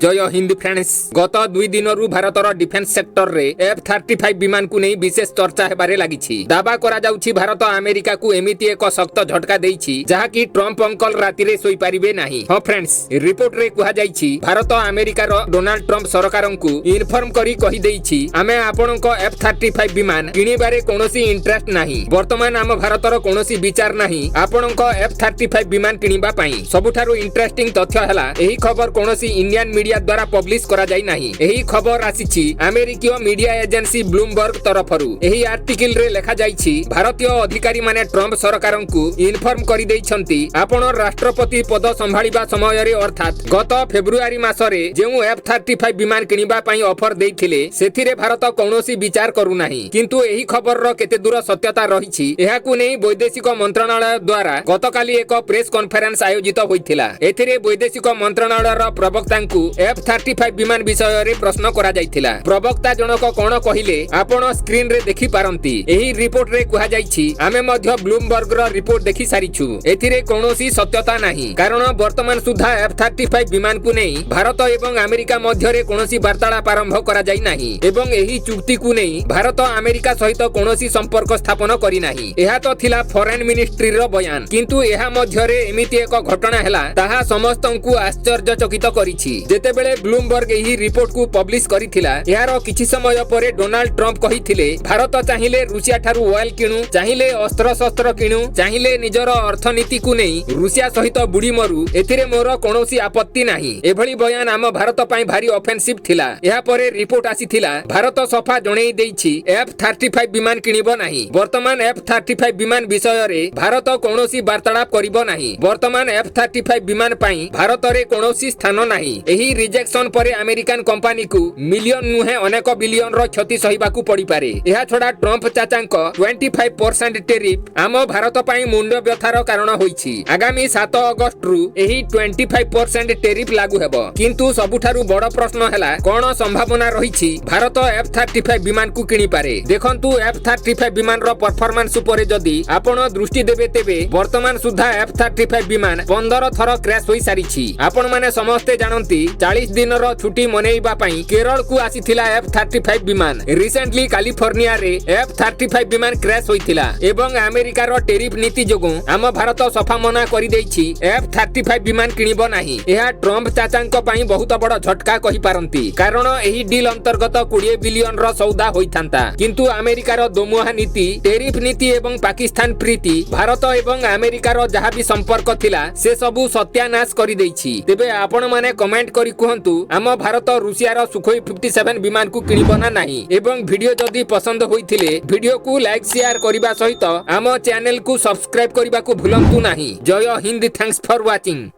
जय हिंद फ्रेंड्स। गत 2 दिनरु भारतर defence sector रे F-35 विमान को नहीं विशेष चर्चा हेबारे लागिछि। दावा करा जाउछि भारत अमेरिका को एमिति एक सख्त झटका देइछि जहा कि ट्रम्प अंकल राति रे सोई पारिबे नाही। हां फ्रेंड्स, रिपोर्ट रे कुहा जाइछि भारत अमेरिका रो डोनाल्ड ट्रम्प सरकारन को इन्फॉर्म करी कहि देइछि आमे आपनक F-35 विमान किनिबारे कोनोसी इंटरेस्ट नाही। वर्तमान आम भारतर कोनोसी विचार नाही आपनक F-35 विमान किनिबा पई। सबुठारु इंटरेस्टिंग तथ्य हला एही खबर कोनोसी इंडियन मीडिया द्वारा पब्लिश करा जाई नाही। एही खबर आसीछि अमेरिकीय मीडिया एजेंसी ब्लूमबर्ग तरफरु। एही आर्टिकल रे लेखा जाइछि भारतीय अधिकारी माने ट्रम्प सरकारन को इन्फॉर्म करि दैछन्ति आपण राष्ट्रपति पद संभाळिबा समय रे अर्थात गत फेब्रुआरी मासरे जेउ F-35 विमान किनिबा पई ऑफर देइथिले सेथिरे भारत कोनोसी विचार करू नाही। किंतु एही खबर रो केते दूर सत्यता रहिछि एहाकु नै वैदेशिक मंत्रणालय द्वारा गतकाली एक प्रेस कॉन्फ्रेंस आयोजित होइथिला। एथिरे वैदेशिक मंत्रणालय रो प्रवक्ता को F-35 विमान विषय रे प्रश्न करा जाइथिला। प्रवक्ता जनक कोन कहिले आपण स्क्रीन रे देखि पारंती। एही रिपोर्ट रे कुहा जाइछि आमे मध्य ब्लूमबर्ग रो रिपोर्ट देखि सारिछु। एथिरे कोनोसी सत्यता नाही कारण वर्तमान सुधा F-35 विमान को नै भारत एवं अमेरिका मध्य रे कोनोसी वार्तालाप आरंभ करा जाई नाही एवं एही चुक्ति को नै भारत अमेरिका सहित कोनोसी संपर्क स्थापन करि नाही। एहा तो थिला फॉरेन मिनिस्ट्री रो बयान, किंतु एहा मध्य रे एमिति एक घटना हैला ताहा समस्तंकु आश्चर्यचकित करिछि। जेतेबेले ब्लूमबर्ग एही रिपोर्ट को पब्लिश करिथिला एहारो किछि समय परे डोनाल्ड ट्रम्प कहिथिले भारत चाहिले रूसिया ठारू ऑयल किणु, चाहिले अस्त्र शस्त्र किणु, चाहिले निजर अर्थनीति को नै रूसिया सहित बुडी मरु, एथिरे मोर कोनोसी आपत्ति नाही। एभली बयान आम भारत पई भारी ऑफेंसिव थिला। एहा परे रिपोर्ट आसीथिला भारत सफा जणेई देइछि F-35 विमान किनिबो नाही। वर्तमान F-35 विमान विषय रे भारत कोनोसी वार्तालाप करिबो नाही। वर्तमान F-35 विमान पई भारत रे कोनोसी स्थान नाही। एही रिजेक्शन परे अमेरिकन कंपनी को मिलियन नुहे अनेक बिलियन रो क्षति सहिबाकू पड़ी पारे। एहा छोडा ट्रम्प चाचांक 25% टेरिफ आम भारत पई मुंड व्यथार कारण होईछि। आगामी 7 अगस्त रु एही 25% टेरिफ लागू हेबो। किंतु सबुठारु बड़ प्रश्न हैला कोन संभावना रहिछि भारत F-35 विमान को किनि पारे। देखंतु F-35 विमान रो परफॉर्मेंस उपरे जदी आपण दृष्टि देबे तेबे वर्तमान सुधा F-35 विमान 15 थर क्रैश होई सारिछि। आपण माने समस्ते जानंती 40 दिन रो छुट्टी मनेइबा पई केरल को आसीथिला F-35 विमान। रिसेंटली कैलिफोर्निया रे F-35 विमान क्रैश होइथिला एवं अमेरिका रो टेरिफ नीति जोगु आम भारत सफा मना करि दैछि F-35 विमान किनिबो नाही। एहा ट्रम्प चाचांक पई बहुत बड़ झटका कहि पारंती कारण एही डील अंतर्गत 20 बिलियन रो सौदा होइथांता। किंतु अमेरिका रो दोमुहा नीति, टेरिफ नीति एवं पाकिस्तान प्रीति भारत एवं अमेरिका रो जहा भी संपर्क थिला से सबु सत्यानाश करि दैछि। तेबे आपण माने कमेंट करि कहंतु आम भारत रूसिया रो सुखोई 57 विमान को किनिबो ना नाही। एवं वीडियो जदी पसंद होइथिले वीडियो को लाइक शेयर करिबा सहित आम चैनल को सब्सक्राइब करिबा को भूलंतु नाही। जय हिंद, थैंक्स फॉर वाचिंग।